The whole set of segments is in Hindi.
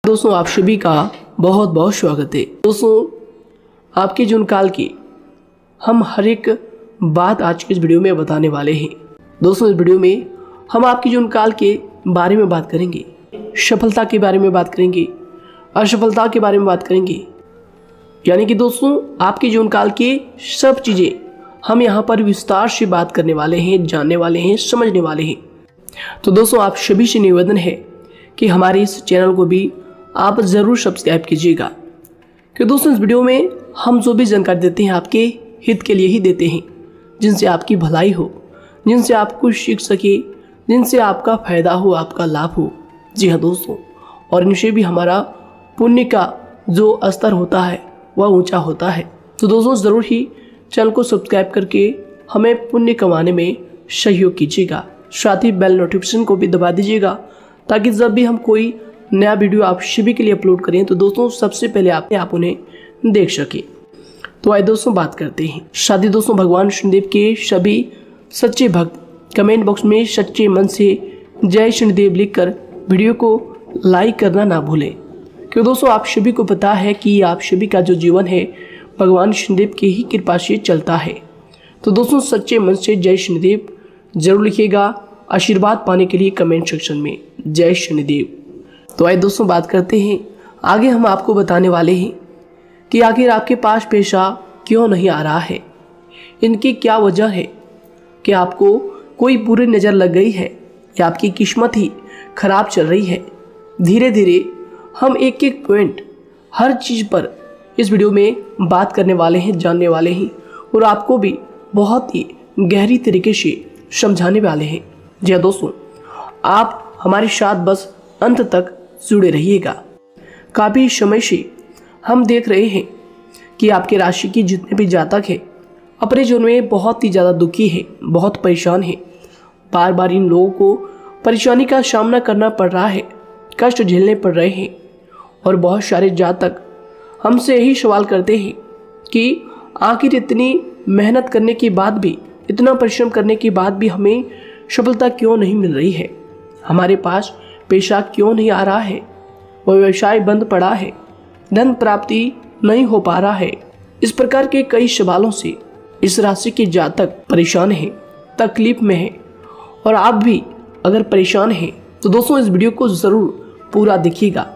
दोस्तों आप सभी का बहुत बहुत स्वागत है। दोस्तों आपके जीवन काल की हम हर एक बात आज के इस वीडियो में बताने वाले हैं। दोस्तों इस वीडियो में हम आपके जीवन काल के बारे में बात करेंगे, सफलता के बारे में बात करेंगे, असफलता के बारे में बात करेंगे। यानी कि दोस्तों आपके जीवन काल की सब चीज़ें हम यहाँ पर विस्तार से बात करने वाले हैं, जानने वाले हैं, समझने वाले हैं। तो दोस्तों आप सभी से निवेदन है कि हमारे इस चैनल को भी आप ज़रूर सब्सक्राइब कीजिएगा, कि दोस्तों इस वीडियो में हम जो भी जानकारी देते हैं आपके हित के लिए ही देते हैं, जिनसे आपकी भलाई हो, जिनसे आप कुछ सीख सके, जिनसे आपका फ़ायदा हो, आपका लाभ हो। जी हाँ दोस्तों, और इनसे भी हमारा पुण्य का जो स्तर होता है वह ऊंचा होता है। तो दोस्तों ज़रूर ही चैनल को सब्सक्राइब करके हमें पुण्य कमाने में सहयोग कीजिएगा। साथ ही बेल नोटिफिकेशन को भी दबा दीजिएगा, ताकि जब भी हम कोई नया वीडियो आप सभी के लिए अपलोड करें तो दोस्तों सबसे पहले आप उन्हें देख सके। तो आइए दोस्तों बात करते हैं। साथ ही दोस्तों भगवान शनिदेव के सभी सच्चे भक्त कमेंट बॉक्स में सच्चे मन से जय शनिदेव लिखकर वीडियो को लाइक करना ना भूलें, क्योंकि दोस्तों आप सभी को पता है कि आप सभी का जो जीवन है भगवान शनिदेव की ही कृपा से चलता है। तो दोस्तों सच्चे मन से जय शनिदेव जरूर लिखिएगा, आशीर्वाद पाने के लिए कमेंट सेक्शन में जय शनिदेव। तो आइए दोस्तों बात करते हैं। आगे हम आपको बताने वाले हैं कि आखिर आपके पास पैसा क्यों नहीं आ रहा है, इनकी क्या वजह है, कि आपको कोई बुरी नज़र लग गई है या आपकी किस्मत ही खराब चल रही है। धीरे धीरे हम एक एक पॉइंट हर चीज़ पर इस वीडियो में बात करने वाले हैं, जानने वाले हैं, और आपको भी बहुत ही गहरी तरीके से समझाने वाले हैं। जी हाँ दोस्तों, आप हमारे साथ बस अंत तक जुड़े रहिएगा। काफ़ी समय से हम देख रहे हैं कि आपके राशि की जितने भी जातक हैं अपने जीवन में बहुत ही ज़्यादा दुखी है, बहुत परेशान है। बार बार इन लोगों को परेशानी का सामना करना पड़ रहा है, कष्ट झेलने पड़ रहे हैं। और बहुत सारे जातक हमसे यही सवाल करते हैं कि आखिर इतनी मेहनत करने के बाद भी, इतना परिश्रम करने के बाद भी हमें सफलता क्यों नहीं मिल रही है, हमारे पास पैसा क्यों नहीं आ रहा है, वह व्यवसाय बंद पड़ा है, धन प्राप्ति नहीं हो पा रहा है। इस प्रकार के कई सवालों से इस राशि के जातक परेशान हैं, तकलीफ में हैं। और आप भी अगर परेशान हैं तो दोस्तों इस वीडियो को ज़रूर पूरा देखिएगा।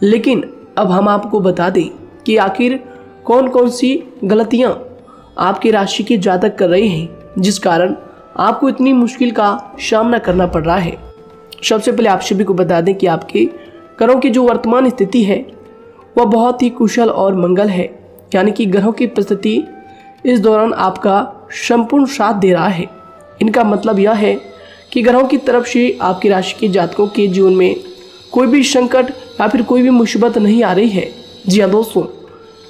लेकिन अब हम आपको बता दें कि आखिर कौन कौन सी गलतियां आपकी राशि के जातक कर रहे हैं, जिस कारण आपको इतनी मुश्किल का सामना करना पड़ रहा है। सबसे पहले आप सभी को बता दें कि आपके ग्रहों की जो वर्तमान स्थिति है वह बहुत ही कुशल और मंगल है। यानी कि ग्रहों की परिस्थिति इस दौरान आपका संपूर्ण साथ दे रहा है। इनका मतलब यह है कि ग्रहों की तरफ से आपकी राशि के जातकों के जीवन में कोई भी संकट या फिर कोई भी मुसीबत नहीं आ रही है। जी हाँ दोस्तों,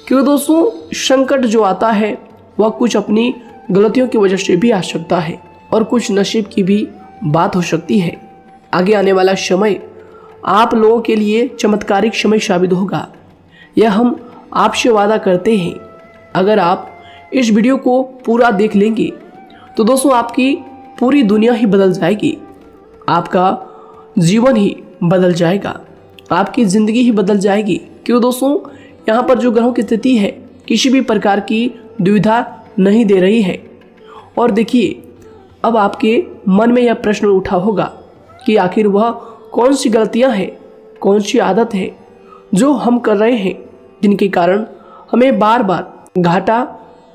क्योंकि दोस्तों संकट जो आता है वह कुछ अपनी गलतियों की वजह से भी आ सकता है, और कुछ नसीब की भी बात हो सकती है। आगे आने वाला समय आप लोगों के लिए चमत्कारिक समय साबित होगा, यह हम आपसे वादा करते हैं। अगर आप इस वीडियो को पूरा देख लेंगे तो दोस्तों आपकी पूरी दुनिया ही बदल जाएगी, आपका जीवन ही बदल जाएगा, आपकी ज़िंदगी ही बदल जाएगी। क्यों दोस्तों यहाँ पर जो ग्रहों की स्थिति है किसी भी प्रकार की दुविधा नहीं दे रही है। और देखिए अब आपके मन में यह प्रश्न उठा होगा कि आखिर वह कौन सी गलतियां हैं, कौन सी आदत है जो हम कर रहे हैं, जिनके कारण हमें बार बार घाटा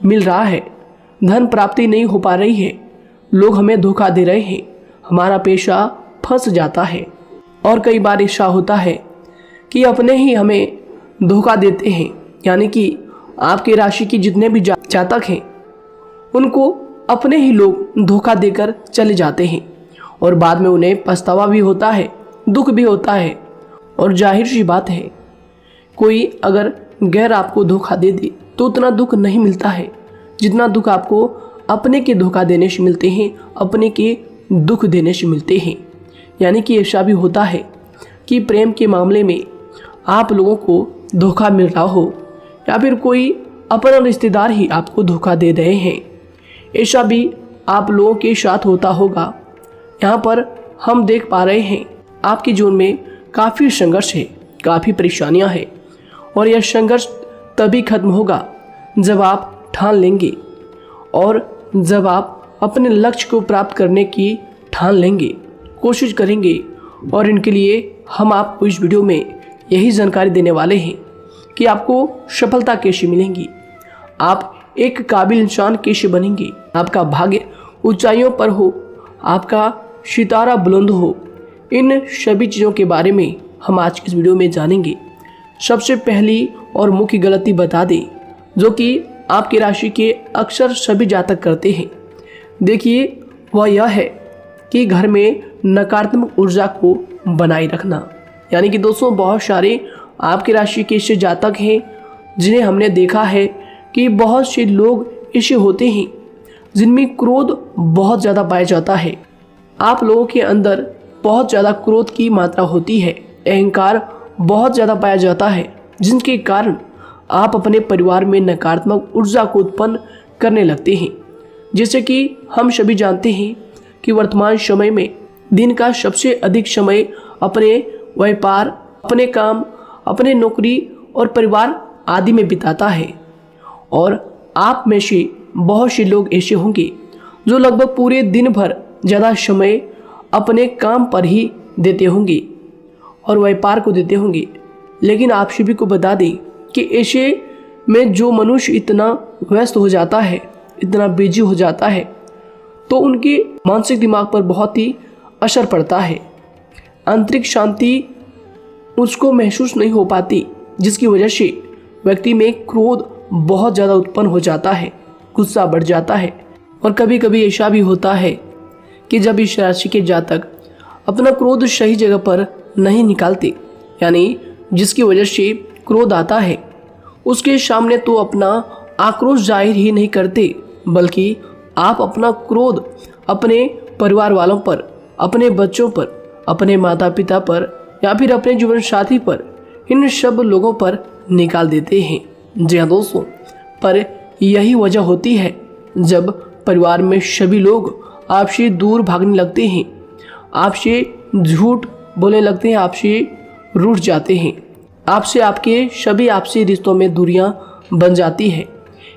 मिल रहा है, धन प्राप्ति नहीं हो पा रही है, लोग हमें धोखा दे रहे हैं, हमारा पैसा फंस जाता है। और कई बार ऐसा होता है कि अपने ही हमें धोखा देते हैं। यानी कि आपकी राशि की जितने भी जातक हैं उनको अपने ही लोग धोखा देकर चले जाते हैं, और बाद में उन्हें पछतावा भी होता है, दुख भी होता है। और जाहिर सी बात है, कोई अगर गैर आपको धोखा दे दे तो उतना दुख नहीं मिलता है जितना दुख आपको अपने के धोखा देने से मिलते हैं, अपने के दुख देने से मिलते हैं। यानी कि ऐसा भी होता है कि प्रेम के मामले में आप लोगों को धोखा मिल रहा हो, या फिर कोई अपना रिश्तेदार ही आपको धोखा दे रहे हैं। ऐसा भी आप लोगों के साथ होता होगा। यहाँ पर हम देख पा रहे हैं आपके जीवन में काफ़ी संघर्ष है, काफ़ी परेशानियां हैं और यह संघर्ष तभी खत्म होगा जब आप ठान लेंगे और जब आप अपने लक्ष्य को प्राप्त करने की ठान लेंगे, कोशिश करेंगे। और इनके लिए हम आपको इस वीडियो में यही जानकारी देने वाले हैं कि आपको सफलता कैसे मिलेंगी, आप एक काबिल इंसान कैसे बनेंगे, आपका भाग्य ऊंचाइयों पर हो, आपका सितारा बुलंद हो। इन सभी चीज़ों के बारे में हम आज की इस वीडियो में जानेंगे। सबसे पहली और मुख्य गलती बता दें जो कि आपकी राशि के अक्सर सभी जातक करते हैं, देखिए वह यह है कि घर में नकारात्मक ऊर्जा को बनाए रखना। यानी कि दोस्तों, बहुत सारे आपकी राशि के ऐसे जातक हैं जिन्हें हमने देखा है कि बहुत से लोग ऐसे होते हैं जिनमें क्रोध बहुत ज़्यादा पाया जाता है। आप लोगों के अंदर बहुत ज़्यादा क्रोध की मात्रा होती है, अहंकार बहुत ज़्यादा पाया जाता है, जिनके कारण आप अपने परिवार में नकारात्मक ऊर्जा को उत्पन्न करने लगते हैं। जैसे कि हम सभी जानते हैं कि वर्तमान समय में दिन का सबसे अधिक समय अपने व्यापार, अपने काम, अपने नौकरी और परिवार आदि में बिताता है। और आप में से बहुत से लोग ऐसे होंगे जो लगभग पूरे दिन भर ज़्यादा समय अपने काम पर ही देते होंगे और व्यापार को देते होंगे। लेकिन आप सभी को बता दें कि ऐसे में जो मनुष्य इतना व्यस्त हो जाता है, इतना बिजी हो जाता है, तो उनके मानसिक दिमाग पर बहुत ही असर पड़ता है। आंतरिक शांति उसको महसूस नहीं हो पाती, जिसकी वजह से व्यक्ति में क्रोध बहुत ज़्यादा उत्पन्न हो जाता है, गुस्सा बढ़ जाता है। और कभी कभी ऐसा भी होता है कि जब इस राशि के जातक अपना क्रोध सही जगह पर नहीं निकालते, यानी जिसकी वजह से क्रोध आता है, उसके सामने तो अपना आक्रोश जाहिर ही नहीं करते, बल्कि आप अपना क्रोध अपने परिवार वालों पर, अपने बच्चों पर, अपने माता पिता पर या फिर अपने जीवन साथी पर, इन सब लोगों पर निकाल देते हैं। जी हाँ दोस्तों, पर यही वजह होती है जब परिवार में सभी लोग आपसे दूर भागने लगते हैं, आपसे झूठ बोलने लगते हैं, आपसे रूठ जाते हैं, आपसे आपके सभी आपसी रिश्तों में दूरियां बन जाती है।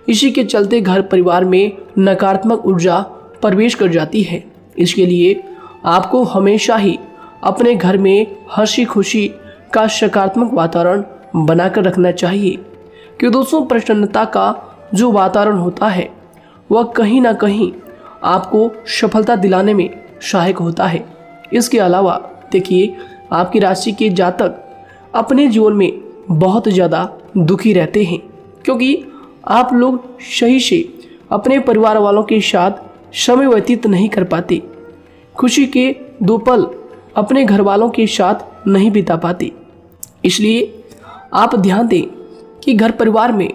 इसी के चलते घर परिवार में नकारात्मक ऊर्जा प्रवेश कर जाती है। इसके लिए आपको हमेशा ही अपने घर में हंसी खुशी का सकारात्मक वातावरण बनाकर रखना चाहिए। कि दोस्तों, प्रसन्नता का जो वातावरण होता है वह कहीं ना कहीं आपको सफलता दिलाने में सहायक होता है। इसके अलावा देखिए, आपकी राशि के जातक अपने जीवन में बहुत ज़्यादा दुखी रहते हैं, क्योंकि आप लोग सही से अपने परिवार वालों के साथ समय व्यतीत नहीं कर पाते, खुशी के दो पल अपने घर वालों के साथ नहीं बिता पाते। इसलिए आप ध्यान दें कि घर परिवार में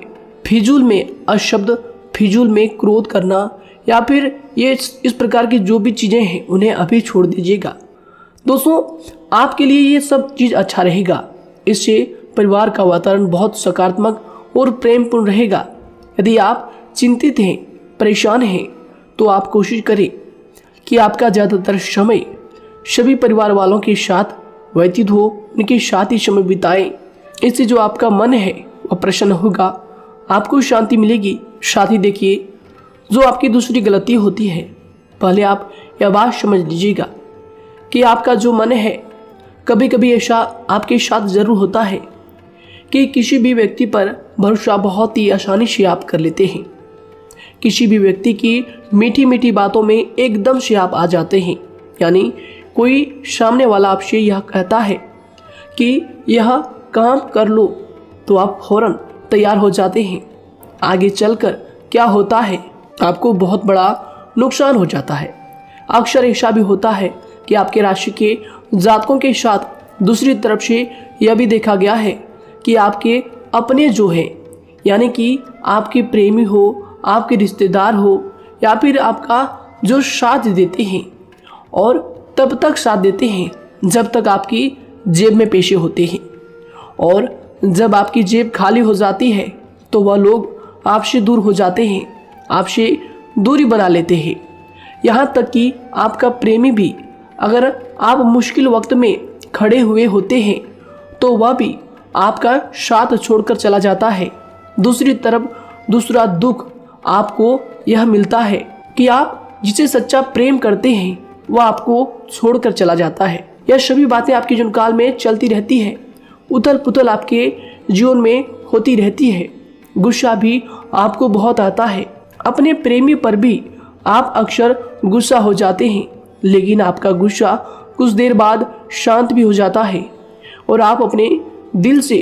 फिजूल में अशब्द, फिजूल में क्रोध करना या फिर ये इस प्रकार की जो भी चीज़ें हैं उन्हें अभी छोड़ दीजिएगा। दोस्तों, आपके लिए ये सब चीज़ अच्छा रहेगा। इससे परिवार का वातावरण बहुत सकारात्मक और प्रेमपूर्ण रहेगा। यदि आप चिंतित हैं, परेशान हैं, तो आप कोशिश करें कि आपका ज़्यादातर समय सभी परिवार वालों के साथ व्यतीत हो, उनके साथ ही समय बिताएं। इससे जो आपका मन है वह प्रसन्न होगा, आपको शांति मिलेगी। साथ ही देखिए, जो आपकी दूसरी गलती होती है, पहले आप यह बात समझ लीजिएगा कि आपका जो मन है, कभी कभी ऐसा आपके साथ ज़रूर होता है कि किसी भी व्यक्ति पर भरोसा बहुत ही आसानी से आप कर लेते हैं। किसी भी व्यक्ति की मीठी मीठी बातों में एकदम से आप आ जाते हैं। यानी कोई सामने वाला आपसे यह कहता है कि यह काम कर लो, तो आप फौरन तैयार हो जाते हैं। आगे चलकर क्या होता है, आपको बहुत बड़ा नुकसान हो जाता है। अक्सर ऐसा भी होता है कि आपके राशि के जातकों के साथ दूसरी तरफ से यह भी देखा गया है कि आपके अपने जो हैं, यानी कि आपके प्रेमी हो, आपके रिश्तेदार हो या फिर आपका जो साथ देते हैं, और तब तक साथ देते हैं जब तक आपकी जेब में पैसे होते हैं, और जब आपकी जेब खाली हो जाती है तो वह लोग आपसे दूर हो जाते हैं, आपसे दूरी बना लेते हैं। यहाँ तक कि आपका प्रेमी भी, अगर आप मुश्किल वक्त में खड़े हुए होते हैं तो वह भी आपका साथ छोड़कर चला जाता है। दूसरी तरफ दूसरा दुख आपको यह मिलता है कि आप जिसे सच्चा प्रेम करते हैं वह आपको छोड़कर चला जाता है। यह सभी बातें आपके जीवन काल में चलती रहती है। उथल पुथल आपके जीवन में होती रहती है। गुस्सा भी आपको बहुत आता है। अपने प्रेमी पर भी आप अक्सर गुस्सा हो जाते हैं, लेकिन आपका गुस्सा कुछ देर बाद शांत भी हो जाता है और आप अपने दिल से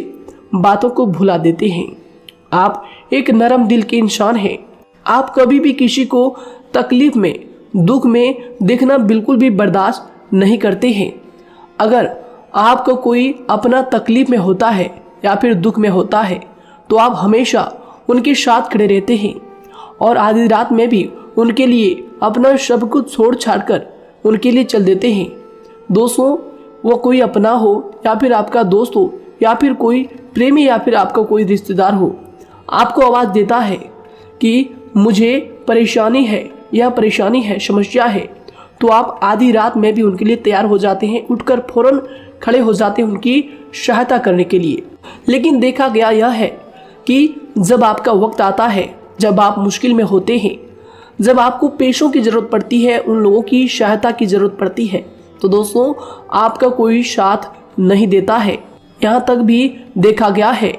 बातों को भुला देते हैं। आप एक नरम दिल के इंसान हैं। आप कभी भी किसी को तकलीफ में, दुख में देखना बिल्कुल भी बर्दाश्त नहीं करते हैं। अगर आपको कोई अपना तकलीफ में होता है या फिर दुख में होता है तो आप हमेशा उनके साथ खड़े रहते हैं और आधी रात में भी उनके लिए अपना सब कुछ छोड़ छाड़ कर उनके लिए चल देते हैं। दोस्तों, वो कोई अपना हो या फिर आपका दोस्त हो या फिर कोई प्रेमी या फिर आपका कोई रिश्तेदार हो, आपको आवाज़ देता है कि मुझे परेशानी है, यह परेशानी है, समस्या है, तो आप आधी रात में भी उनके लिए तैयार हो जाते हैं, उठकर फौरन खड़े हो जाते हैं उनकी सहायता करने के लिए। लेकिन देखा गया यह है कि जब आपका वक्त आता है, जब आप मुश्किल में होते हैं, जब आपको पैसों की ज़रूरत पड़ती है, उन लोगों की सहायता की ज़रूरत पड़ती है, तो दोस्तों आपका कोई साथ नहीं देता है। यहाँ तक भी देखा गया है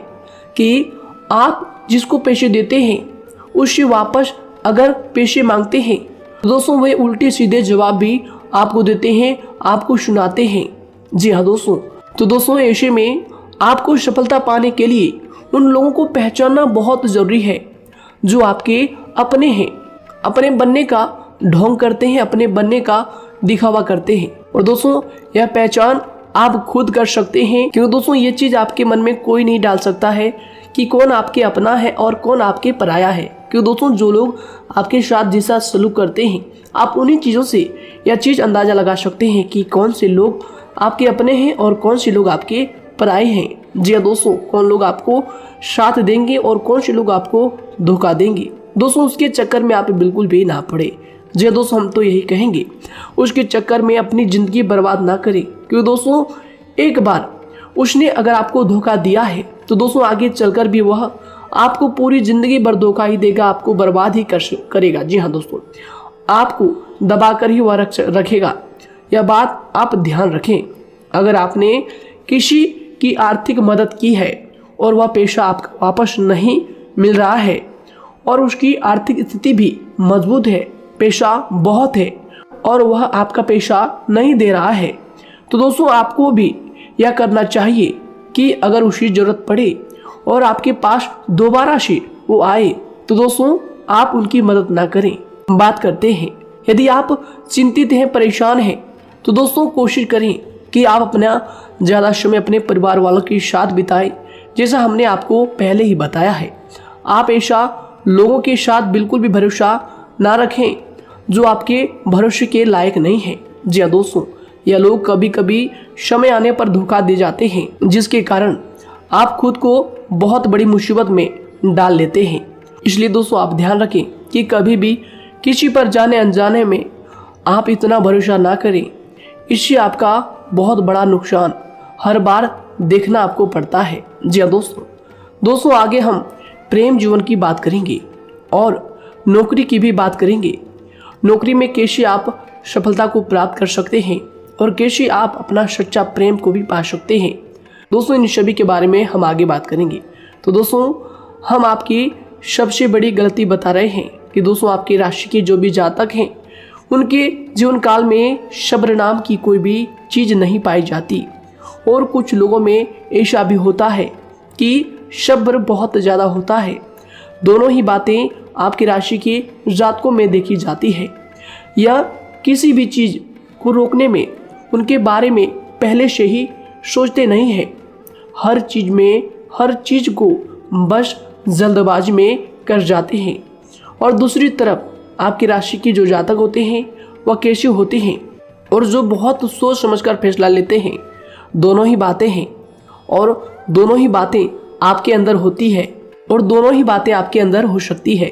कि आप जिसको पैसे देते हैं उससे वापस अगर पैसे मांगते हैं तो दोस्तों वे उल्टे सीधे जवाब भी आपको देते हैं, आपको सुनाते हैं। जी हाँ दोस्तों, तो दोस्तों ऐसे में आपको सफलता पाने के लिए उन लोगों को पहचानना बहुत ज़रूरी है जो आपके अपने हैं, अपने बनने का ढोंग करते हैं, अपने बनने का दिखावा करते हैं। और दोस्तों यह पहचान आप खुद कर सकते हैं, क्योंकि दोस्तों ये चीज़ आपके मन में कोई नहीं डाल सकता है कि कौन आपके अपना है और कौन आपके पराया है। क्योंकि दोस्तों जो लोग आपके साथ जैसा सलूक करते हैं, आप उन्हीं चीज़ों से यह चीज़ अंदाज़ा लगा सकते हैं कि कौन से लोग आपके अपने हैं और कौन से लोग आपके पराए हैं। जी हाँ दोस्तों, कौन लोग आपको साथ देंगे और कौन से लोग आपको धोखा देंगे। दोस्तों उसके चक्कर में आप बिल्कुल भी ना पड़े। जी दोस्तों, हम तो यही कहेंगे उसके चक्कर में अपनी ज़िंदगी बर्बाद ना करें, क्योंकि दोस्तों एक बार उसने अगर आपको धोखा दिया है तो दोस्तों आगे चलकर भी वह आपको पूरी ज़िंदगी भर धोखा ही देगा, आपको बर्बाद ही करेगा। जी हाँ दोस्तों, आपको दबा कर ही वह रखेगा। यह बात आप ध्यान रखें। अगर आपने किसी की आर्थिक मदद की है और वह पैसा आपको वापस नहीं मिल रहा है और उसकी आर्थिक स्थिति भी मजबूत है, पैसा बहुत है और वह आपका पैसा नहीं दे रहा है, तो दोस्तों आपको भी यह करना चाहिए कि अगर उसकी ज़रूरत पड़े और आपके पास दोबारा से वो आए तो दोस्तों आप उनकी मदद ना करें। बात करते हैं, यदि आप चिंतित हैं, परेशान हैं, तो दोस्तों कोशिश करें कि आप अपना ज़्यादा समय अपने परिवार वालों के साथ बिताएं, जैसा हमने आपको पहले ही बताया है। आप ऐसा लोगों के साथ बिल्कुल भी भरोसा ना रखें जो आपके भरोसे के लायक नहीं हैं। जी हाँ दोस्तों, यह लोग कभी कभी समय आने पर धोखा दे जाते हैं, जिसके कारण आप खुद को बहुत बड़ी मुसीबत में डाल लेते हैं। इसलिए दोस्तों आप ध्यान रखें कि कभी भी किसी पर जाने अनजाने में आप इतना भरोसा ना करें, इससे आपका बहुत बड़ा नुकसान हर बार देखना आपको पड़ता है। जी हाँ दोस्तों आगे हम प्रेम जीवन की बात करेंगे और नौकरी की भी बात करेंगे। नौकरी में कैसे आप सफलता को प्राप्त कर सकते हैं और कैसे आप अपना सच्चा प्रेम को भी पा सकते हैं। दोस्तों इन सभी के बारे में हम आगे बात करेंगे। तो दोस्तों हम आपकी सबसे बड़ी गलती बता रहे हैं कि दोस्तों आपकी राशि के जो भी जातक हैं उनके जीवन काल में सब्र नाम की कोई भी चीज़ नहीं पाई जाती, और कुछ लोगों में ऐसा भी होता है कि सब्र बहुत ज़्यादा होता है। दोनों ही बातें आपकी राशि के जातकों में देखी जाती है। या किसी भी चीज़ को रोकने में उनके बारे में पहले से ही सोचते नहीं हैं, हर चीज़ को बस जल्दबाजी में कर जाते हैं। और दूसरी तरफ आपकी राशि के जो जातक होते हैं वह कैसे होते हैं और जो बहुत सोच समझकर फैसला लेते हैं। दोनों ही बातें हैं और दोनों ही बातें आपके अंदर होती है और दोनों ही बातें आपके अंदर हो सकती है,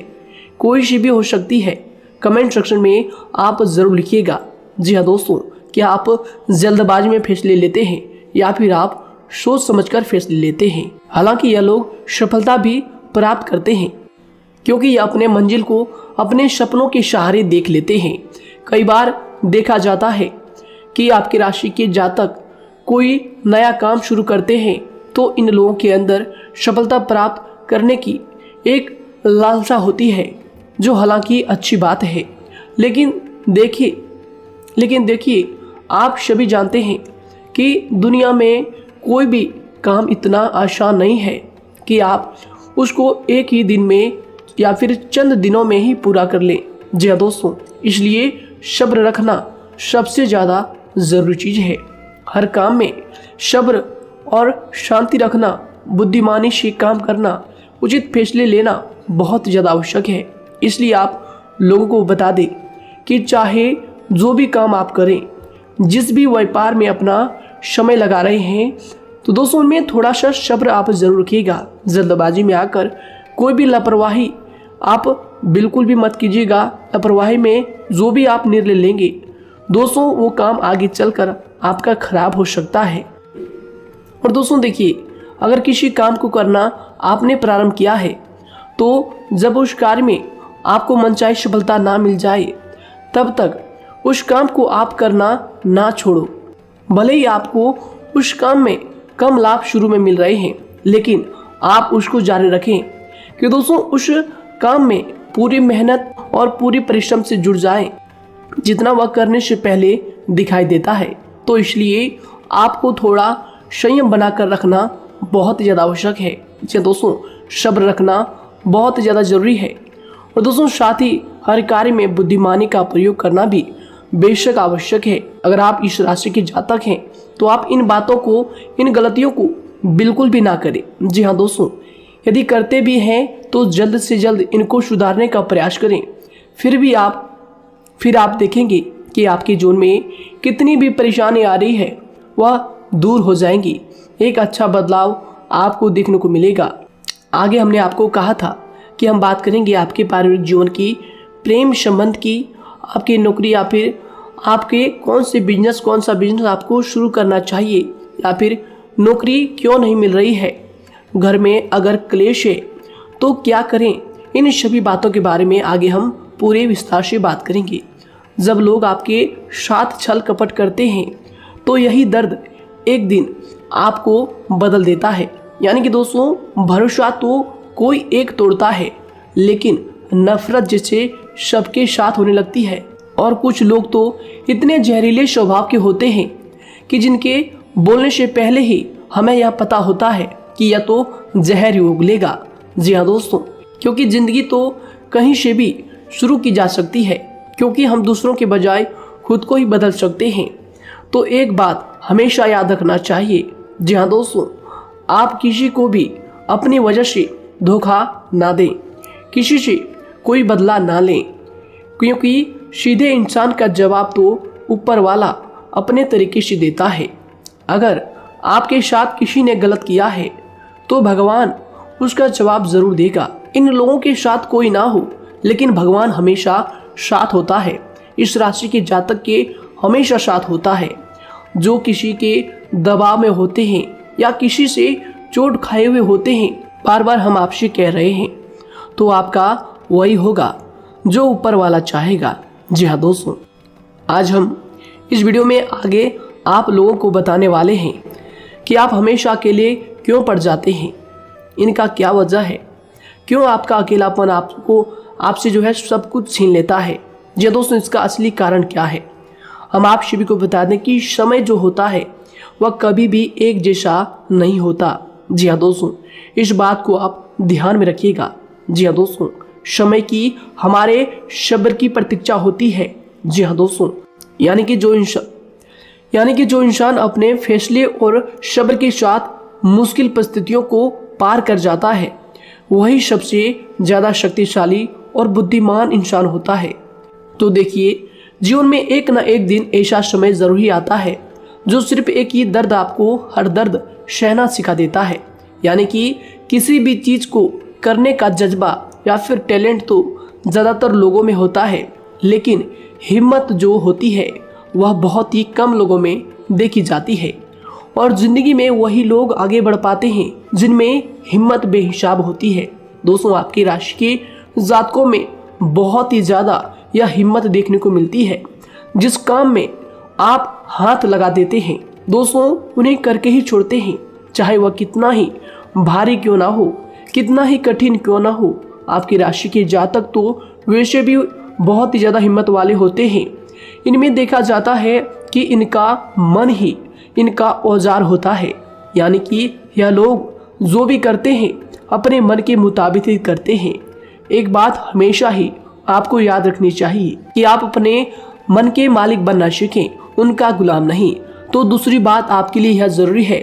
कोई सी भी हो सकती है। कमेंट सेक्शन में आप ज़रूर लिखिएगा। जी हाँ दोस्तों, क्या आप जल्दबाजी में फैसले लेते हैं या फिर आप सोच समझकर फैसले लेते हैं। हालांकि यह लोग सफलता भी प्राप्त करते हैं क्योंकि ये अपने मंजिल को अपने सपनों के सहारे देख लेते हैं। कई बार देखा जाता है कि आपकी राशि के जातक कोई नया काम शुरू करते हैं तो इन लोगों के अंदर सफलता प्राप्त करने की एक लालसा होती है, जो हालांकि अच्छी बात है। लेकिन देखिए आप सभी जानते हैं कि दुनिया में कोई भी काम इतना आसान नहीं है कि आप उसको एक ही दिन में या फिर चंद दिनों में ही पूरा कर लें। जी हाँ दोस्तों, इसलिए सब्र रखना सबसे ज़्यादा ज़रूरी चीज़ है। हर काम में सब्र और शांति रखना, बुद्धिमानी से काम करना, उचित फैसले लेना बहुत ज़्यादा आवश्यक है। इसलिए आप लोगों को बता दें कि चाहे जो भी काम आप करें, जिस भी व्यापार में अपना समय लगा रहे हैं, तो दोस्तों उनमें थोड़ा सा सब्र आप जरूर रखिएगा। जल्दबाजी में आकर कोई भी लापरवाही आप बिल्कुल भी मत कीजिएगा। लापरवाही में जो भी आप निर्णय लेंगे दोस्तों, वो काम आगे चलकर आपका खराब हो सकता है। और दोस्तों देखिए, अगर किसी काम को करना आपने प्रारंभ किया है तो जब उस कार्य में आपको मनचाही सफलता ना मिल जाए तब तक उस काम को आप करना ना छोड़ो। भले ही आपको उस काम में कम लाभ शुरू में मिल रहे हैं, लेकिन आप उसको जारी रखें कि दोस्तों उस काम में पूरी मेहनत और पूरी परिश्रम से जुड़ जाएं, जितना वह करने से पहले दिखाई देता है। तो इसलिए आपको थोड़ा संयम बनाकर रखना बहुत ज़्यादा आवश्यक है। जी दोस्तों, सब्र रखना बहुत ज़्यादा ज़रूरी है। और दोस्तों साथ ही हर कार्य में बुद्धिमानी का प्रयोग करना भी बेशक आवश्यक है। अगर आप इस राशि के जातक हैं तो आप इन बातों को, इन गलतियों को बिल्कुल भी ना करें। जी हाँ दोस्तों, यदि करते भी हैं तो जल्द से जल्द इनको सुधारने का प्रयास करें। फिर आप देखेंगे कि आपके जीवन में कितनी भी परेशानी आ रही है वह दूर हो जाएंगी। एक अच्छा बदलाव आपको देखने को मिलेगा। आगे हमने आपको कहा था कि हम बात करेंगे आपके पारिवारिक जीवन की, प्रेम संबंध की, आपकी नौकरी या फिर आपके कौन सा बिजनेस आपको शुरू करना चाहिए, या फिर नौकरी क्यों नहीं मिल रही है, घर में अगर क्लेश है तो क्या करें। इन सभी बातों के बारे में आगे हम पूरे विस्तार से बात करेंगे। जब लोग आपके साथ छल कपट करते हैं तो यही दर्द एक दिन आपको बदल देता है। यानी कि दोस्तों, भरोसा तो कोई एक तोड़ता है, लेकिन नफरत जैसे सबके साथ होने लगती है। और कुछ लोग तो इतने जहरीले स्वभाव के होते हैं कि जिनके बोलने से पहले ही हमें यह पता होता है कि यह तो जहर ही उगलेगा। जी हाँ दोस्तों, क्योंकि ज़िंदगी तो कहीं से भी शुरू की जा सकती है, क्योंकि हम दूसरों के बजाय खुद को ही बदल सकते हैं। तो एक बात हमेशा याद रखना चाहिए। जी हाँ दोस्तों, आप किसी को भी अपनी वजह से धोखा ना दें, किसी से कोई बदला ना लें, क्योंकि सीधे इंसान का जवाब तो ऊपर वाला अपने तरीके से देता है। अगर आपके साथ किसी ने गलत किया है तो भगवान उसका जवाब जरूर देगा। इन लोगों के साथ कोई ना हो, लेकिन भगवान हमेशा साथ होता है। इस राशि के जातक के हमेशा साथ होता है। जो किसी के दबाव में होते हैं या किसी से चोट खाए हुए होते हैं, बार बार हम आपसे कह रहे हैं, तो आपका वही होगा जो ऊपर वाला चाहेगा। जी हाँ दोस्तों, आज हम इस वीडियो में आगे आप लोगों को बताने वाले हैं कि आप हमेशा अकेले क्यों पड़ जाते हैं, इनका क्या वजह है, क्यों आपका अकेलापन आपसे जो है सब कुछ छीन लेता है। जी दोस्तों, इसका असली कारण क्या है, हम आप सभी को बता दें कि समय जो होता है वह कभी भी एक जैसा नहीं होता। जी हाँ दोस्तों, इस बात को आप ध्यान में रखिएगा। जी हाँ दोस्तों, समय की हमारे सब्र की प्रतीक्षा होती है। जी हाँ दोस्तों, यानी कि जो इंसान अपने फैसले और सब्र के साथ मुश्किल परिस्थितियों को पार कर जाता है, वही सबसे ज़्यादा शक्तिशाली और बुद्धिमान इंसान होता है। तो देखिए, जीवन में एक ना एक दिन ऐसा समय जरूर ही आता है जो सिर्फ एक ही दर्द आपको हर दर्द सहना सिखा देता है। यानी कि किसी भी चीज़ को करने का जज्बा या फिर टैलेंट तो ज़्यादातर लोगों में होता है, लेकिन हिम्मत जो होती है वह बहुत ही कम लोगों में देखी जाती है। और जिंदगी में वही लोग आगे बढ़ पाते हैं जिनमें हिम्मत बेहिसाब होती है। दोस्तों, आपकी राशि के जातकों में बहुत ही ज़्यादा यह हिम्मत देखने को मिलती है। जिस काम में आप हाथ लगा देते हैं दोस्तों, उन्हें करके ही छोड़ते हैं, चाहे वह कितना ही भारी क्यों ना हो, कितना ही कठिन क्यों ना हो। आपकी राशि के जातक तो वैसे भी बहुत ही ज़्यादा हिम्मत वाले होते हैं। इनमें देखा जाता है कि इनका मन ही इनका औजार होता है, यानी कि यह लोग जो भी करते हैं अपने मन के मुताबिक ही करते हैं। एक बात हमेशा ही आपको याद रखनी चाहिए कि आप अपने मन के मालिक बनना सीखें, उनका गुलाम नहीं। तो दूसरी बात आपके लिए यह ज़रूरी है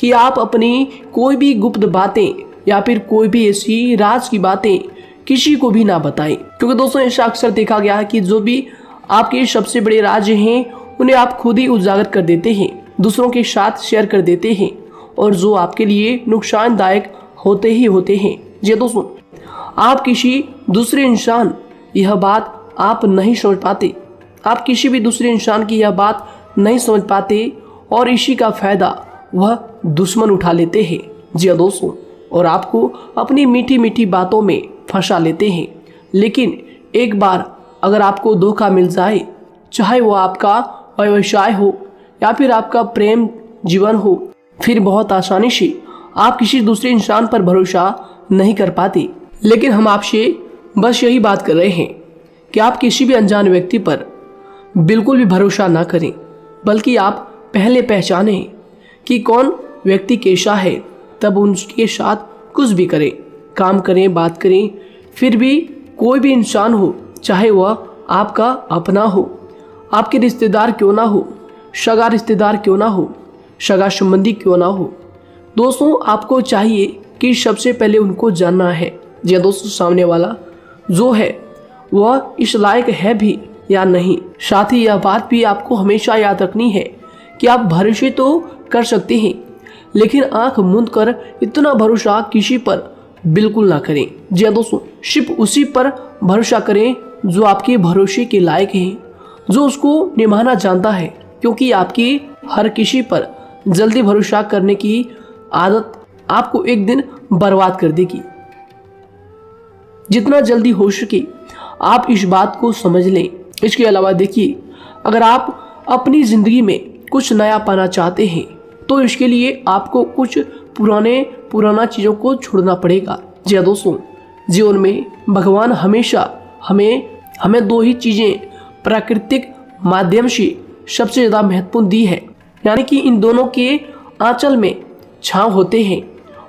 कि आप अपनी कोई भी गुप्त बातें या फिर कोई भी ऐसी राज की बातें किसी को भी ना बताएं, क्योंकि दोस्तों ऐसा अक्सर देखा गया है कि जो भी आपके सबसे बड़े राज हैं उन्हें आप खुद ही उजागर कर देते हैं, दूसरों के साथ शेयर कर देते हैं, और जो आपके लिए नुकसानदायक होते ही होते हैं। जी दोस्तों, आप किसी दूसरे इंसान यह बात आप नहीं समझ पाते, आप किसी भी दूसरे इंसान की यह बात नहीं समझ पाते, और इसी का फायदा वह दुश्मन उठा लेते हैं। जी हाँ दोस्तों, और आपको अपनी मीठी मीठी बातों में फंसा लेते हैं। लेकिन एक बार अगर आपको धोखा मिल जाए, चाहे वो आपका व्यवसाय हो या फिर आपका प्रेम जीवन हो, फिर बहुत आसानी से आप किसी दूसरे इंसान पर भरोसा नहीं कर पाते। लेकिन हम आपसे बस यही बात कर रहे हैं कि आप किसी भी अनजान व्यक्ति पर बिल्कुल भी भरोसा ना करें, बल्कि आप पहले पहचानें कि कौन व्यक्ति कैसा है, तब उनके साथ कुछ भी करें, काम करें, बात करें। फिर भी कोई भी इंसान हो, चाहे वह आपका अपना हो, आपके रिश्तेदार क्यों ना हो, सगा रिश्तेदार क्यों ना हो, सगा संबंधी क्यों ना हो, दोस्तों आपको चाहिए कि सबसे पहले उनको जानना है जी दोस्तों, सामने वाला जो है वह इस लायक है भी या नहीं। साथ ही यह बात भी आपको हमेशा याद रखनी है कि आप भरोसे तो कर सकते हैं, लेकिन आंख मूंद कर इतना भरोसा किसी पर बिल्कुल ना करें। जी दोस्तों, सिर्फ उसी पर भरोसा करें जो आपके भरोसे के लायक है, जो उसको निभाना जानता है, क्योंकि आपकी हर किसी पर जल्दी भरोसा करने की आदत आपको एक दिन बर्बाद कर देगी। जितना जल्दी हो सके आप इस बात को समझ लें। इसके अलावा देखिए, अगर आप अपनी ज़िंदगी में कुछ नया पाना चाहते हैं तो इसके लिए आपको कुछ पुराना चीज़ों को छोड़ना पड़ेगा। जी दोस्तों, जीवन में भगवान हमेशा हमें दो ही चीज़ें प्राकृतिक माध्यम से सबसे ज़्यादा महत्वपूर्ण दी है, यानी कि इन दोनों के आंचल में छांव होते हैं,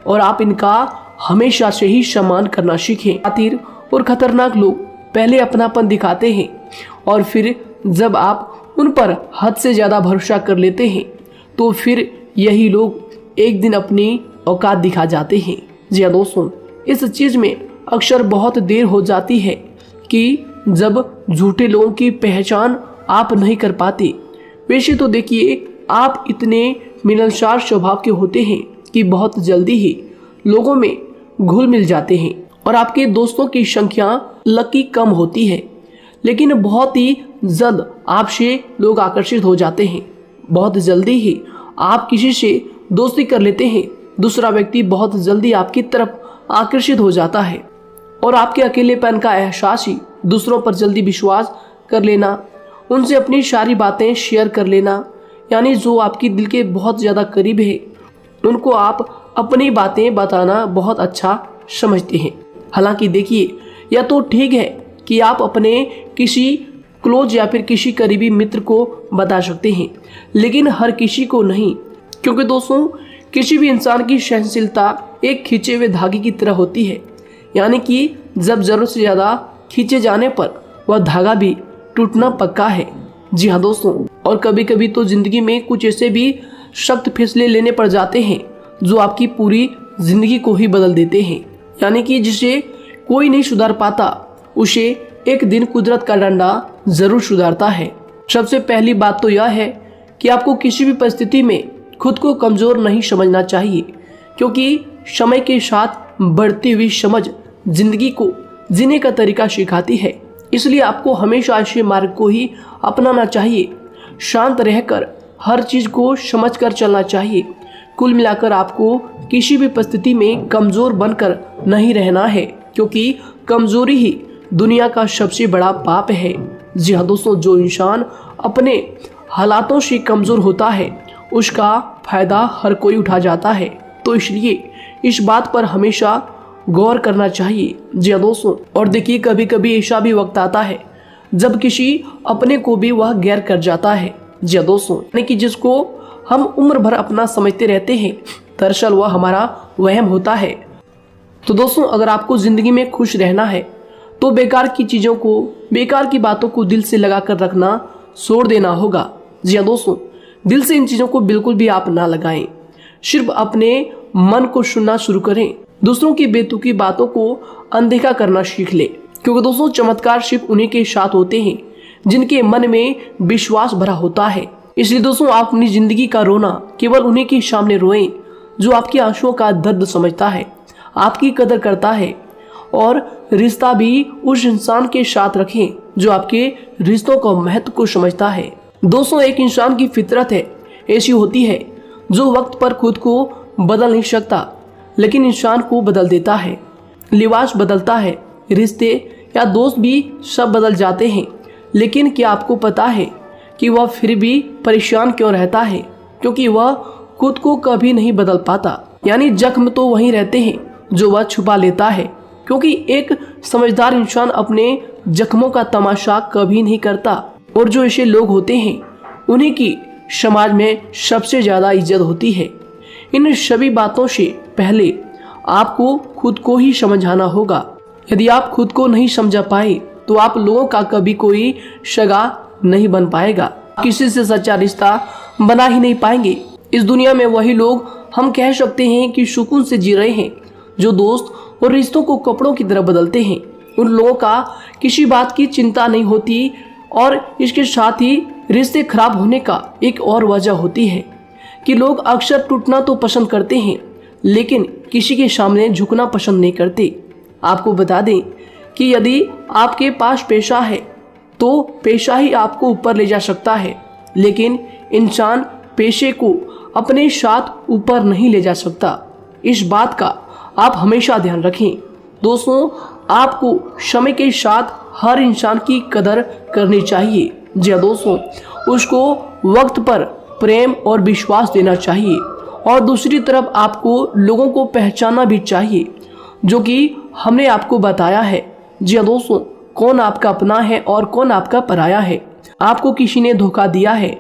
और आप इनका हमेशा से ही सम्मान करना सीखें। शातिर और खतरनाक लोग पहले अपनापन दिखाते हैं, और फिर जब आप उन पर हद से ज़्यादा भरोसा कर लेते हैं तो फिर यही लोग एक दिन अपनी औकात दिखा जाते हैं। जी हाँ दोस्तों, इस चीज़ में अक्सर बहुत देर हो जाती है कि जब झूठे लोगों की पहचान आप नहीं कर पाते। वैसे तो देखिए, आप इतने मिलनसार स्वभाव के होते हैं कि बहुत जल्दी ही लोगों में घुल मिल जाते हैं, और आपके दोस्तों की संख्या लकी कम होती है, लेकिन बहुत ही जल्द आपसे लोग आकर्षित हो जाते हैं। बहुत जल्दी ही आप किसी से दोस्ती कर लेते हैं, दूसरा व्यक्ति बहुत जल्दी आपकी तरफ आकर्षित हो जाता है, और आपके अकेलेपन का एहसास ही दूसरों पर जल्दी विश्वास कर लेना, उनसे अपनी सारी बातें शेयर कर लेना, यानी जो आपकी दिल के बहुत ज़्यादा करीब है उनको आप अपनी बातें बताना बहुत अच्छा समझते हैं। हालांकि देखिए, यह तो ठीक है कि आप अपने किसी क्लोज या फिर किसी करीबी मित्र को बता सकते हैं, लेकिन हर किसी को नहीं, क्योंकि दोस्तों किसी भी इंसान की सहनशीलता एक खींचे हुए धागे की तरह होती है, यानी कि जब ज़रूरत से ज़्यादा खींचे जाने पर वह धागा भी टूटना पक्का है। जी हाँ दोस्तों, और कभी कभी तो ज़िंदगी में कुछ ऐसे भी सख्त फैसले लेने पड़ जाते हैं जो आपकी पूरी ज़िंदगी को ही बदल देते हैं, यानी कि जिसे कोई नहीं सुधार पाता उसे एक दिन कुदरत का डंडा ज़रूर सुधारता है। सबसे पहली बात तो यह है कि आपको किसी भी परिस्थिति में खुद को कमज़ोर नहीं समझना चाहिए, क्योंकि समय के साथ बढ़ती हुई समझ जिंदगी को जीने का तरीका सिखाती है। इसलिए आपको हमेशा ऐसे मार्ग को ही अपनाना चाहिए। शांत रहकर हर चीज़ को समझ कर चलना चाहिए। कुल मिलाकर आपको किसी भी परिस्थिति में कमज़ोर बनकर नहीं रहना है, क्योंकि कमज़ोरी ही दुनिया का सबसे बड़ा पाप है। जी हाँ दोस्तों, जो इंसान अपने हालातों से कमज़ोर होता है उसका फ़ायदा हर कोई उठा जाता है। तो इसलिए इस बात पर हमेशा गौर करना चाहिए। जी हाँ दोस्तों, और देखिए कभी कभी ऐसा भी वक्त आता है जब किसी अपने को भी वह गैर कर जाता है। जी हाँ दोस्तों, यानी कि जिसको हम उम्र भर अपना समझते रहते हैं, दरअसल वह हमारा वहम होता है। तो दोस्तों, अगर आपको ज़िंदगी में खुश रहना है तो बेकार की चीज़ों को, बेकार की बातों को दिल से लगा कर रखना छोड़ देना होगा। जी हाँ दोस्तों, दिल से इन चीज़ों को बिल्कुल भी आप ना लगाएं। सिर्फ अपने मन को सुनना शुरू करें। दूसरों की बेतुकी बातों को अनदेखा करना सीख ले, क्योंकि दोस्तों चमत्कार सिर्फ उन्हीं के साथ होते हैं जिनके मन में विश्वास भरा होता है। इसलिए दोस्तों, आप अपनी जिंदगी का रोना केवल उन्हीं के सामने रोएं जो आपके आंसुओं का दर्द समझता है, आपकी कदर करता है, और रिश्ता भी उस इंसान के साथ रखें जो आपके रिश्तों का महत्व को समझता है। दोस्तों, एक इंसान की फितरत है, ऐसी होती है जो वक्त पर खुद को बदल नहीं सकता लेकिन इंसान को बदल देता है। लिबास बदलता है, रिश्ते या दोस्त भी सब बदल जाते हैं, लेकिन क्या आपको पता है कि वह फिर भी परेशान क्यों रहता है? क्योंकि वह खुद को कभी नहीं बदल पाता। यानी जख्म तो वहीं रहते हैं जो वह छुपा लेता है, क्योंकि एक समझदार इंसान अपने जख्मों का तमाशा कभी नहीं करता, और जो ऐसे लोग होते हैं उन्हीं की समाज में सबसे ज़्यादा इज्जत होती है। इन सभी बातों से पहले आपको खुद को ही समझाना होगा। यदि आप खुद को नहीं समझा पाए तो आप लोगों का कभी कोई सगा नहीं बन पाएगा, किसी से सच्चा रिश्ता बना ही नहीं पाएंगे। इस दुनिया में वही लोग हम कह सकते हैं कि सुकून से जी रहे हैं जो दोस्त और रिश्तों को कपड़ों की तरह बदलते हैं। उन लोगों का किसी बात की चिंता नहीं होती, और इसके साथ ही रिश्ते खराब होने का एक और वजह होती है कि लोग अक्सर टूटना तो पसंद करते हैं लेकिन किसी के सामने झुकना पसंद नहीं करते। आपको बता दें कि यदि आपके पास पैसा है तो पैसा ही आपको ऊपर ले जा सकता है, लेकिन इंसान पैसे को अपने साथ ऊपर नहीं ले जा सकता। इस बात का आप हमेशा ध्यान रखें। दोस्तों, आपको समय के साथ हर इंसान की कदर करनी चाहिए। जी हाँ दोस्तों, उसको वक्त पर प्रेम और विश्वास देना चाहिए, और दूसरी तरफ आपको लोगों को पहचानना भी चाहिए जो कि हमने आपको बताया है। जी हाँ दोस्तों, कौन आपका अपना है और कौन आपका पराया है। आपको किसी ने धोखा दिया है,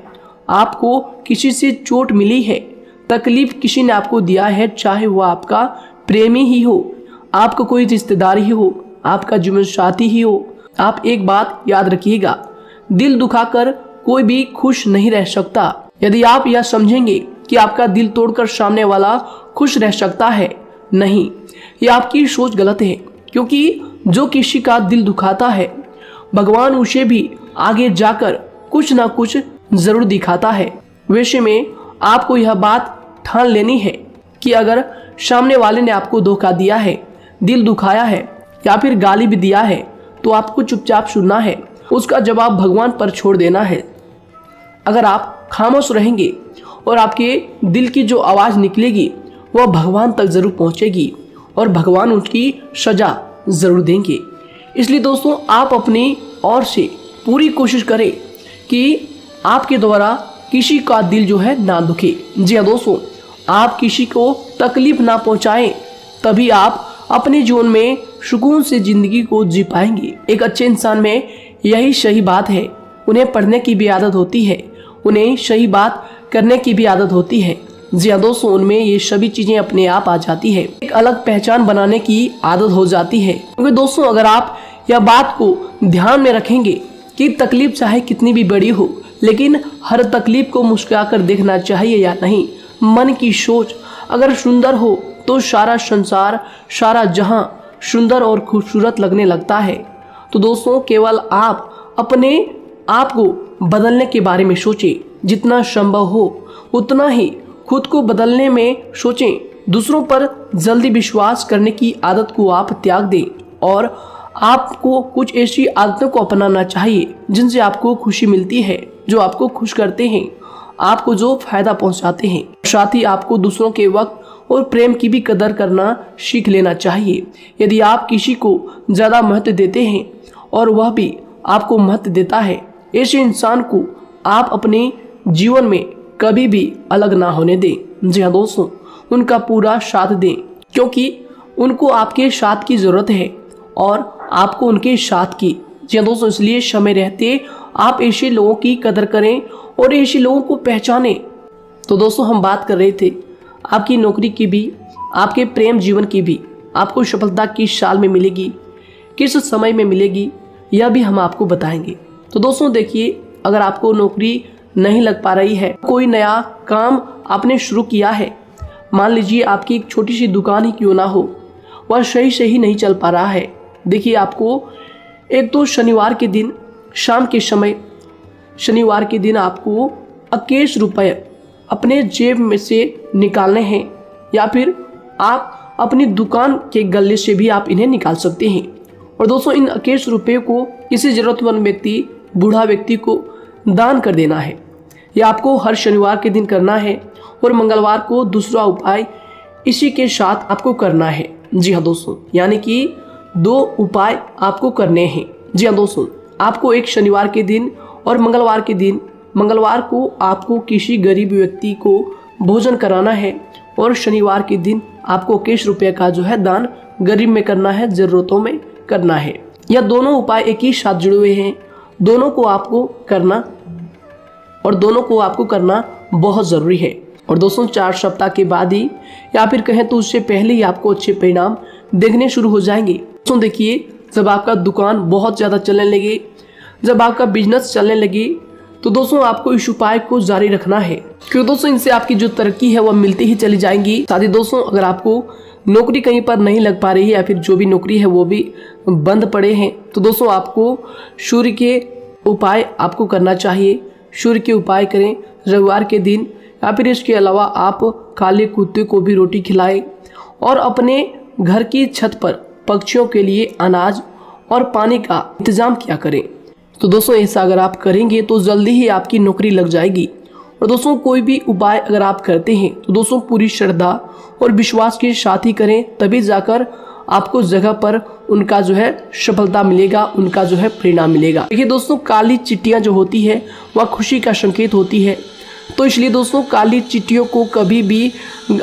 आपको किसी से चोट मिली है, तकलीफ किसी ने आपको दिया है, चाहे वह आपका प्रेमी ही हो, आपका कोई रिश्तेदार ही हो, आपका जीवन साथी ही हो। आप एक बात याद रखिएगा, दिल दुखाकर कोई भी खुश नहीं रह सकता। यदि आप यह समझेंगे कि आपका दिल तोड़कर सामने वाला खुश रह सकता है, नहीं, यह आपकी सोच गलत है, क्योंकि जो किसी का दिल दुखाता है भगवान उसे भी आगे जाकर कुछ ना कुछ जरूर दिखाता है। वैसे में आपको यह बात ठान लेनी है कि अगर सामने वाले ने आपको धोखा दिया है, दिल दुखाया है या फिर गाली भी दिया है, तो आपको चुपचाप सुनना है, उसका जवाब भगवान पर छोड़ देना है। अगर आप खामोश रहेंगे और आपके दिल की जो आवाज़ निकलेगी वह भगवान तक ज़रूर पहुंचेगी और भगवान उसकी सजा ज़रूर देंगे। इसलिए दोस्तों, आप अपनी ओर से पूरी कोशिश करें कि आपके द्वारा किसी का दिल जो है ना दुखे। जी हाँ दोस्तों, आप किसी को तकलीफ ना पहुंचाएं, तभी आप अपने जीवन में सुकून से ज़िंदगी को जी पाएंगे। एक अच्छे इंसान में यही सही बात है, उन्हें पढ़ने की भी आदत होती है, उन्हें सही बात करने की भी आदत होती है। जी हाँ दोस्तों, उनमें ये सभी चीज़ें अपने आप आ जाती है, एक अलग पहचान बनाने की आदत हो जाती है। क्योंकि दोस्तों, अगर आप यह बात को ध्यान में रखेंगे कि तकलीफ चाहे कितनी भी बड़ी हो, लेकिन हर तकलीफ को मुस्कुराकर देखना चाहिए या नहीं। मन की सोच अगर सुंदर हो तो सारा संसार, सारा जहां सुंदर और खूबसूरत लगने लगता है। तो दोस्तों, केवल आप अपने आप को बदलने के बारे में सोचें, जितना संभव हो उतना ही खुद को बदलने में सोचें। दूसरों पर जल्दी विश्वास करने की आदत को आप त्याग दें, और आपको कुछ ऐसी आदतों को अपनाना चाहिए जिनसे आपको खुशी मिलती है, जो आपको खुश करते हैं। आपको जो फायदा पहुंचाते हैं। साथ ही आपको दूसरों के वक्त और प्रेम की भी कदर करना सीख लेना चाहिए। यदि आप किसी को ज़्यादा महत्व देते हैं और वह भी आपको महत्व देता है, ऐसे इंसान को आप अपने जीवन में कभी भी अलग ना होने दें। जी हाँ दोस्तों, उनका पूरा साथ दें, क्योंकि उनको आपके साथ की ज़रूरत है और आपको उनके साथ की। जी हाँ दोस्तों, इसलिए समय रहते आप ऐसे लोगों की कदर करें और ऐसे लोगों को पहचानें। तो दोस्तों, हम बात कर रहे थे आपकी नौकरी की भी, आपके प्रेम जीवन की भी। आपको सफलता किस साल में मिलेगी, किस समय में मिलेगी, यह भी हम आपको बताएंगे। तो दोस्तों देखिए, अगर आपको नौकरी नहीं लग पा रही है, कोई नया काम आपने शुरू किया है, मान लीजिए आपकी एक छोटी सी दुकान ही क्यों ना हो, वह सही से ही नहीं चल पा रहा है। देखिए, आपको एक तो शनिवार के दिन शाम के समय, शनिवार के दिन आपको 21 रुपये अपने जेब में से निकालने हैं, या फिर आप अपनी दुकान के गले से भी आप इन्हें निकाल सकते हैं। और दोस्तों, इन 21 रुपये को किसी ज़रूरतमंद व्यक्ति, बूढ़ा व्यक्ति को दान कर देना है। यह आपको हर शनिवार के दिन करना है और मंगलवार को दूसरा उपाय इसी के साथ आपको करना है। जी हाँ दोस्तों, यानी कि 2 उपाय आपको करने हैं। जी हाँ दोस्तों, आपको एक शनिवार के दिन और मंगलवार के दिन, मंगलवार को आपको किसी गरीब व्यक्ति को भोजन कराना है और शनिवार के दिन आपको 21 रुपये का जो है दान गरीब में करना है, ज़रूरतों में करना है। यह दोनों उपाय एक ही साथ जुड़े हुए हैं, दोनों को आपको करना और दोनों को आपको करना बहुत ज़रूरी है। और दोस्तों, 4 सप्ताह के बाद ही, या फिर कहें तो उससे पहले ही आपको अच्छे परिणाम देखने शुरू हो जाएंगे। दोस्तों देखिए, जब आपका दुकान बहुत ज़्यादा चलने लगे, जब आपका बिजनेस चलने लगे, तो दोस्तों आपको इस उपाय को जारी रखना है, क्योंकि दोस्तों इनसे आपकी जो तरक्की है वह मिलती ही चली जाएंगी। साथ ही दोस्तों, अगर आपको नौकरी कहीं पर नहीं लग पा रही है, या फिर जो भी नौकरी है वो भी बंद पड़े हैं, तो दोस्तों आपको सूर्य के उपाय आपको करना चाहिए। सूर्य के उपाय करें रविवार के दिन, या फिर इसके अलावा आप काले कुत्ते को भी रोटी खिलाएं और अपने घर की छत पर पक्षियों के लिए अनाज और पानी का इंतजाम किया करें। तो दोस्तों, ऐसा अगर आप करेंगे तो जल्दी ही आपकी नौकरी लग जाएगी। और दोस्तों, कोई भी उपाय अगर आप करते हैं तो दोस्तों पूरी श्रद्धा और विश्वास के साथ ही करें, तभी जाकर आपको जगह पर उनका जो है सफलता मिलेगा, उनका जो है परिणाम मिलेगा। देखिए दोस्तों, काली चिट्टियाँ जो होती है वह खुशी का संकेत होती है, तो इसलिए दोस्तों काली चिट्टियों को कभी भी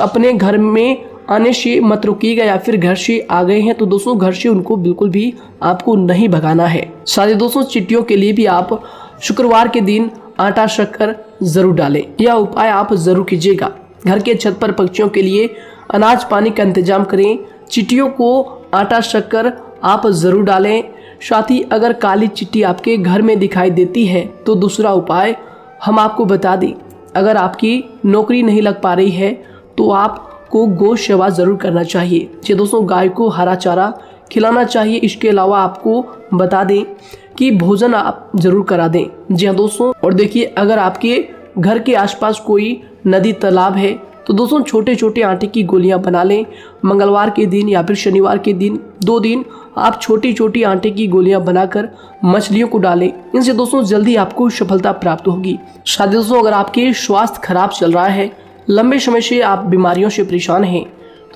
अपने घर में आने से मत रोकिएगा, या फिर घर से आ गए हैं तो दोस्तों घर से उनको बिल्कुल भी आपको नहीं भगाना है। साथ ही दोस्तों, चिट्टियों के लिए भी आप शुक्रवार के दिन आटा शक्कर जरूर डालें, यह उपाय आप जरूर कीजिएगा। घर के छत पर पक्षियों के लिए अनाज पानी का इंतजाम करें, चिट्टियों को आटा शक्कर आप जरूर डालें। साथ ही अगर काली चिट्टी आपके घर में दिखाई देती है तो दूसरा उपाय हम आपको बता दें, अगर आपकी नौकरी नहीं लग पा रही है तो आपको गौ सेवा जरूर करना चाहिए। जी दोस्तों, गाय को हरा चारा खिलाना चाहिए। इसके अलावा आपको बता दें कि भोजन आप जरूर करा दें। जी हाँ दोस्तों, और देखिए, अगर आपके घर के आसपास कोई नदी तालाब है तो दोस्तों छोटे छोटे आटे की गोलियां बना लें। मंगलवार के दिन या फिर शनिवार के दिन 2 दिन आप छोटी छोटी आटे की गोलियां बनाकर मछलियों को डालें। इनसे दोस्तों जल्दी आपको सफलता प्राप्त होगी। साथ ही दोस्तों, अगर आपके स्वास्थ्य खराब चल रहा है, लंबे समय से आप बीमारियों से परेशान हैं,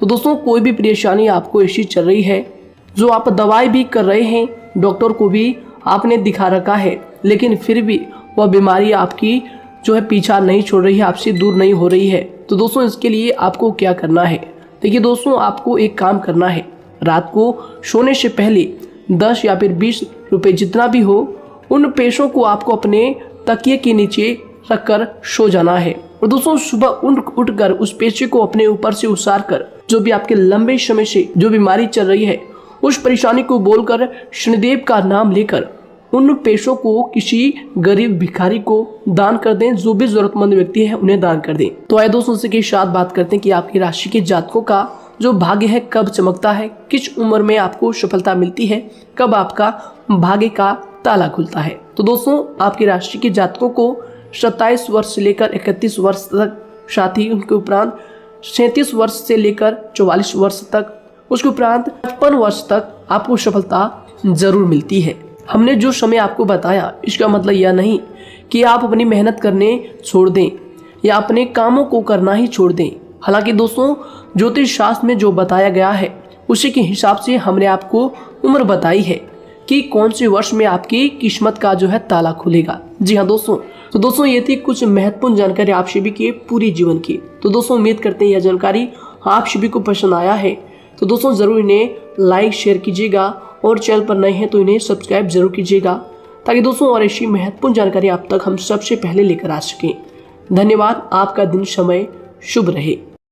तो दोस्तों कोई भी परेशानी आपको ऐसी चल रही है जो आप दवाई भी कर रहे हैं, डॉक्टर को भी आपने दिखा रखा है, लेकिन फिर भी वह बीमारी आपकी जो है पीछा नहीं छोड़ रही है, आपसे दूर नहीं हो रही है, तो दोस्तों इसके लिए आपको क्या करना है। देखिए दोस्तों, आपको एक काम करना है, रात को सोने से पहले 10 या फिर 20 रुपए जितना भी हो, उन पैसों को आपको अपने तकिए के नीचे रखकर सो जाना है। और दोस्तों सुबह उठकर उस पैसे को अपने ऊपर से उतार कर, जो भी आपके लंबे समय से जो बीमारी चल रही है उस परेशानी को बोलकर शनिदेव का नाम लेकर उन पैसों को किसी गरीब भिखारी को दान कर दें। जो भी जरूरतमंद व्यक्ति है उन्हें दान कर दें। तो आइए दोस्तों उसी के साथ बात करते हैं कि आपकी राशि के जातकों का जो भाग्य है कब चमकता है, किस उम्र में आपको सफलता मिलती है, कब आपका भाग्य का ताला खुलता है। तो दोस्तों आपकी राशि के जातकों को 27 वर्ष से लेकर 31 वर्ष तक, साथ ही उनके उपरांत 37 वर्ष से लेकर 44 वर्ष तक, उसके उपरांत 55 वर्ष तक आपको सफलता जरूर मिलती है। हमने जो समय आपको बताया इसका मतलब यह नहीं कि आप अपनी मेहनत करने छोड़ दें या अपने कामों को करना ही छोड़ दें। हालांकि दोस्तों ज्योतिष शास्त्र में जो बताया गया है उसी के हिसाब से हमने आपको उम्र बताई है कि कौन से वर्ष में आपकी किस्मत का जो है ताला खुलेगा। जी हाँ दोस्तों, तो दोस्तों ये थी कुछ महत्वपूर्ण जानकारी आप सभी के पूरी जीवन की। तो दोस्तों उम्मीद करते हैं यह जानकारी आप सभी को पसंद आया है। तो दोस्तों जरूर इन्हें लाइक शेयर कीजिएगा और चैनल पर नए हैं तो इन्हें सब्सक्राइब जरूर कीजिएगा, ताकि दोस्तों और ऐसी महत्वपूर्ण जानकारी आप तक हम सबसे पहले लेकर आ सकें। धन्यवाद। आपका दिन समय शुभ रहे।